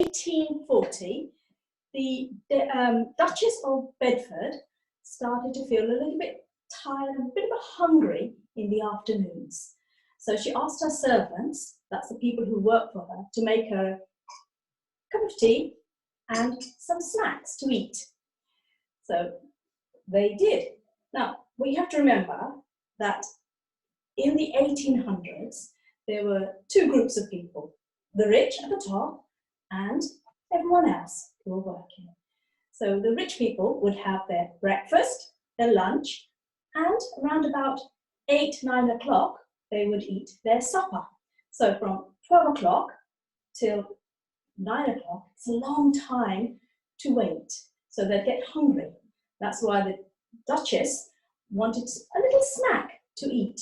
1840, the Duchess of Bedford started to feel a little bit tired and a bit of hungry in the afternoons. So she asked her servants, that's the people who work for her, to make her a cup of tea and some snacks to eat. So they did. Now, we have to remember that in the 1800s, there were two groups of people, the rich at the top and everyone else who were working. So the rich people would have their breakfast, their lunch, and around about 8, 9 o'clock, they would eat their supper. So from 12 o'clock till 9 o'clock, it's a long time to wait. So they'd get hungry. That's why the Duchess wanted a little snack to eat.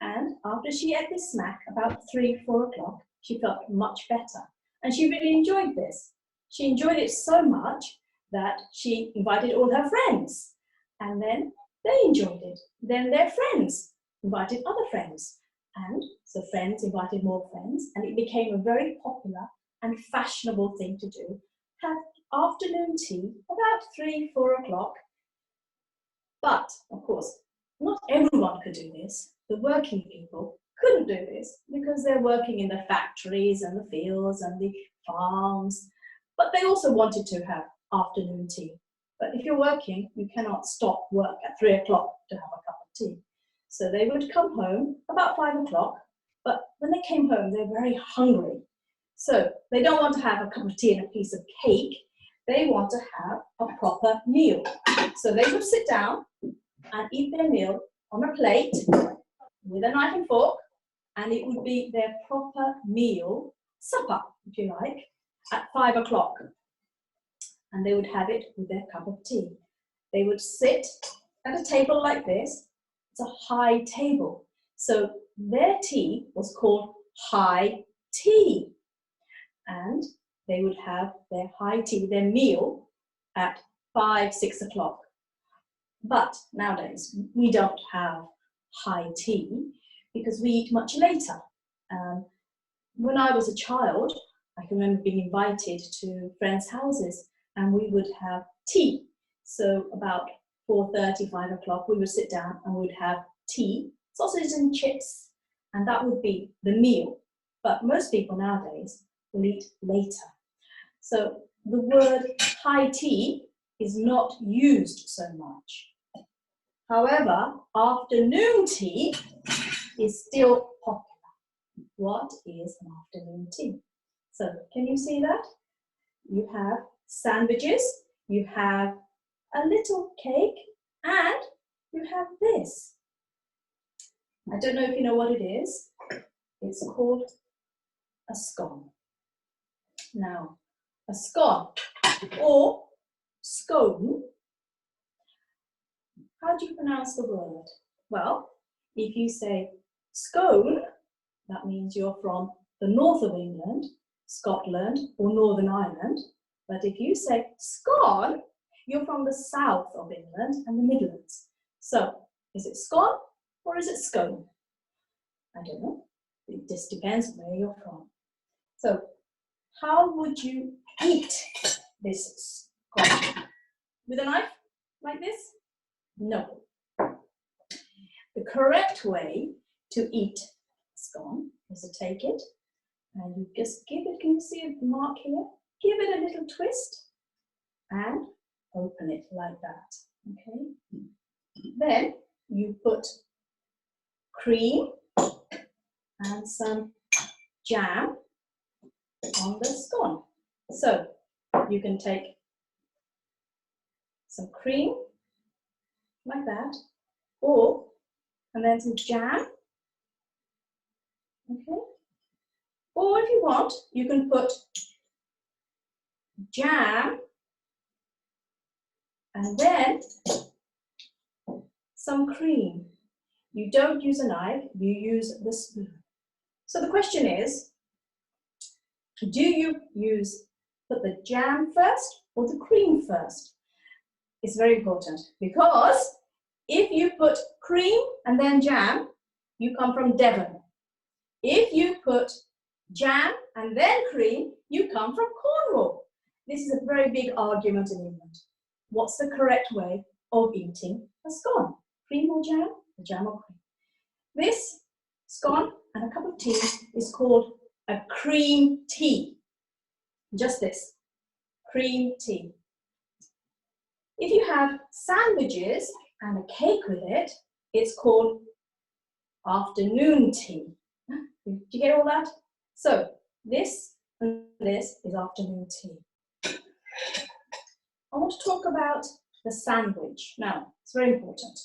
And after she ate this snack, about 3, 4 o'clock, she felt much better. And she really enjoyed this. She enjoyed it so much that she invited all her friends. And then they enjoyed it. Then their friends invited other friends. And so friends invited more friends. And it became a very popular and fashionable thing to do. Have afternoon tea about 3, 4 o'clock. But, of course, not everyone could do this. The working people couldn't do this because they're working in the factories and the fields and the farms. But they also wanted to have afternoon tea. But if you're working, you cannot stop work at 3 o'clock to have a cup of tea. So they would come home about 5 o'clock, but when they came home, they were very hungry. So they don't want to have a cup of tea and a piece of cake. They want to have a proper meal. So they would sit down and eat their meal on a plate with a knife and fork, and it would be their proper meal, supper, if you like, at 5 o'clock. And they would have it with their cup of tea. They would sit at a table like this. It's a high table. So their tea was called high tea. And they would have their high tea, their meal, at 5, 6 o'clock. But nowadays, we don't have high tea because we eat much later. When I was a child, I can remember being invited to friends' houses and we would have tea. So about 4:30, 5 o'clock, we would sit down and we would have tea, sausages and chips, and that would be the meal. But most people nowadays will eat later. So the word high tea is not used so much. However, afternoon tea is still popular. What is an afternoon tea? So can you see that? You have sandwiches, you have a little cake, and you have this. I don't know if you know what it is. It's called a scone. Now, a scone or scone, how do you pronounce the word? Well, if you say scone, that means you're from the north of England, Scotland, or Northern Ireland. But if you say scone, you're from the south of England and the Midlands. So, is it scone or is it scone? I don't know. It just depends where you're from. So, how would you eat this scone? With a knife like this? No. The correct way to eat scone is to take it and you just give it, can you see a mark here? Give it a little twist and open it like that, okay? Then you put cream and some jam on the scone. So you can take some cream like that, and then some jam, okay? Or if you want, you can put jam and then some cream. You don't use a knife, you use the spoon. So the question is, do you put the jam first or the cream first? It's very important because if you put cream and then jam, you come from Devon. If you put jam and then cream, You come from Cornwall. This is a very big argument in England. What's the correct way of eating a scone? Cream or jam? Or jam or cream? This scone and a cup of tea is called a cream tea. Just this, cream tea. If you have sandwiches and a cake with it, it's called afternoon tea. Did you get all that? So this and this is afternoon tea. I want to talk about the sandwich. Now, it's very important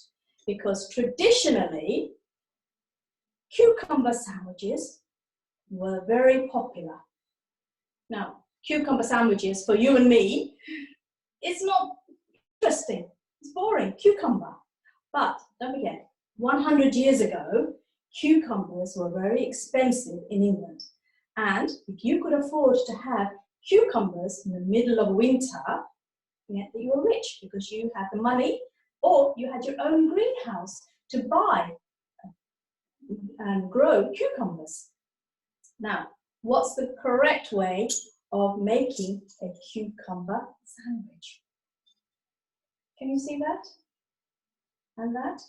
because traditionally, cucumber sandwiches were very popular. Now, cucumber sandwiches for you and me, it's not interesting. It's boring, cucumber. But don't forget, 100 years ago, cucumbers were very expensive in England. And if you could afford to have cucumbers in the middle of winter, it meant that you were rich because you had the money or you had your own greenhouse to buy and grow cucumbers. Now, what's the correct way of making a cucumber sandwich? Can you see that? And that?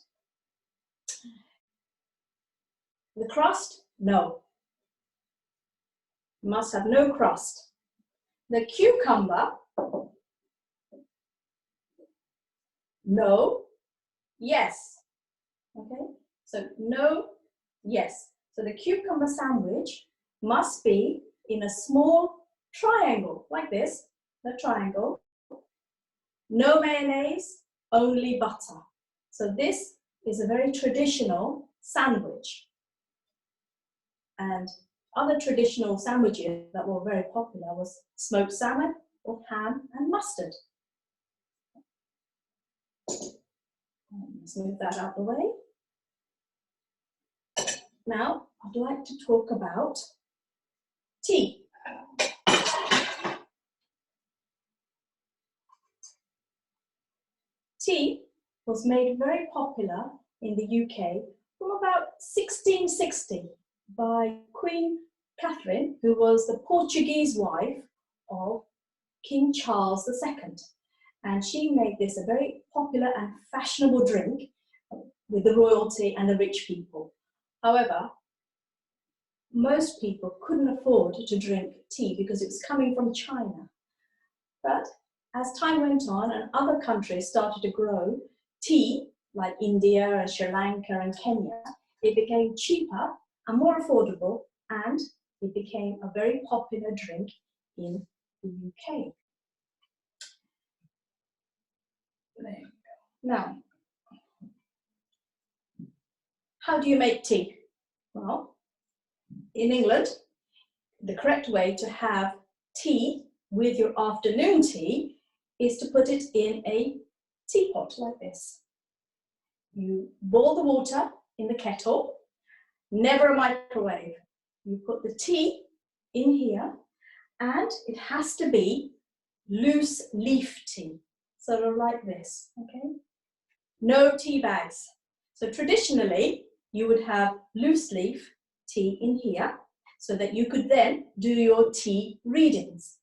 The crust? No. You must have no crust. The cucumber? No. Yes. Okay? So no, yes. So the cucumber sandwich must be in a small triangle, like this, the triangle. No mayonnaise, only butter. So this is a very traditional sandwich. And other traditional sandwiches that were very popular was smoked salmon or ham and mustard. Let's move that out the way. Now, I'd like to talk about tea. Tea was made very popular in the UK from about 1660 by Queen Catherine, who was the Portuguese wife of King Charles II. And she made this a very popular and fashionable drink with the royalty and the rich people. However, most people couldn't afford to drink tea because it was coming from China. But as time went on and other countries started to grow tea, like India and Sri Lanka and Kenya, it became cheaper and more affordable, and it became a very popular drink in the UK. There you go. Now, how do you make tea? Well, in England, the correct way to have tea with your afternoon tea is to put it in a teapot like this. You boil the water in the kettle, never a microwave. You put the tea in here, and it has to be loose leaf tea, sort of like this, okay? No tea bags. So traditionally, you would have loose leaf tea in here so that you could then do your tea readings.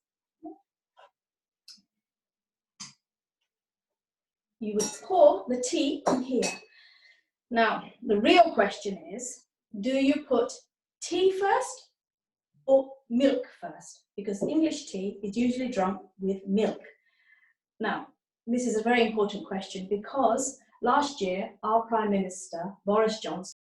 You would pour the tea in here. Now, the real question is, do you put tea first or milk first? Because English tea is usually drunk with milk. Now, this is a very important question because last year, our Prime Minister, Boris Johnson,